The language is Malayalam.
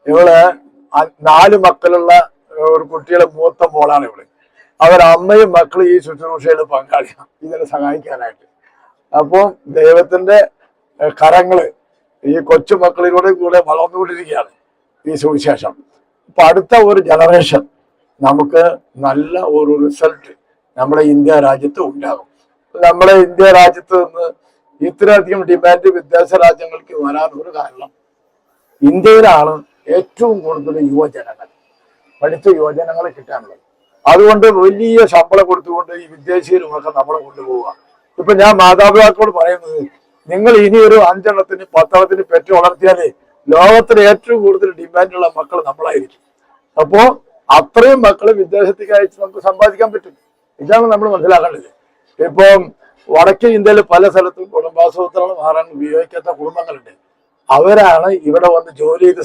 ഇവള് 4 മക്കളുള്ള ഒരു കുട്ടികളെ മൂത്ത മോളാണ് ഇവള്. അവരമ്മയും മക്കളും ഈ ശുശ്രൂഷയിൽ പങ്കാളിയാണ് ഇതിനെ സഹായിക്കാനായിട്ട്. അപ്പോൾ ദൈവത്തിന്റെ കരങ്ങള് ഈ കൊച്ചുമക്കളിലൂടെ കൂടെ വളർന്നുകൊണ്ടിരിക്കുകയാണ് ഈ സുവിശേഷം. അപ്പൊ അടുത്ത ഒരു ജനറേഷൻ നമുക്ക് നല്ല ഒരു റിസൾട്ട് നമ്മുടെ ഇന്ത്യ രാജ്യത്ത് ഉണ്ടാകും. നമ്മുടെ ഇന്ത്യ രാജ്യത്ത് നിന്ന് ഇത്രയധികം ഡിമാൻഡ് വിദേശ രാജ്യങ്ങൾക്ക് വരാൻ ഒരു കാരണം ഇന്ത്യയിലാണ് ഏറ്റവും കൂടുതൽ യുവജനങ്ങൾ, പഠിച്ച യുവജനങ്ങളെ കിട്ടാനുള്ളത്. അതുകൊണ്ട് വലിയ ശമ്പളം കൊടുത്തുകൊണ്ട് ഈ വിദേശീയരുമൊക്കെ നമ്മളെ കൊണ്ടുപോവുക. ഇപ്പൊ ഞാൻ മാതാപിതാക്കളോട് പറയുന്നത്, നിങ്ങൾ ഇനി ഒരു 5 എണ്ണത്തിന് 10 എണ്ണത്തിന് പെറ്റ് വളർത്തിയാലേ ലോകത്തിലെ ഏറ്റവും കൂടുതൽ ഡിമാൻഡുള്ള മക്കൾ നമ്മളായിരിക്കും. അപ്പോ അത്രയും മക്കളെ വിദേശത്തേക്ക് അയച്ച് നമുക്ക് സമ്പാദിക്കാൻ പറ്റും. ഇതാണ് നമ്മൾ മനസ്സിലാക്കേണ്ടത്. ഇപ്പം വടക്കേ ഇന്ത്യയിൽ പല സ്ഥലത്തും കുടുംബാസൂത്രണം മാറാൻ ഉപയോഗിക്കാത്ത കുടുംബങ്ങളുണ്ട്. അവരാണ് ഇവിടെ വന്ന് ജോലി ചെയ്ത്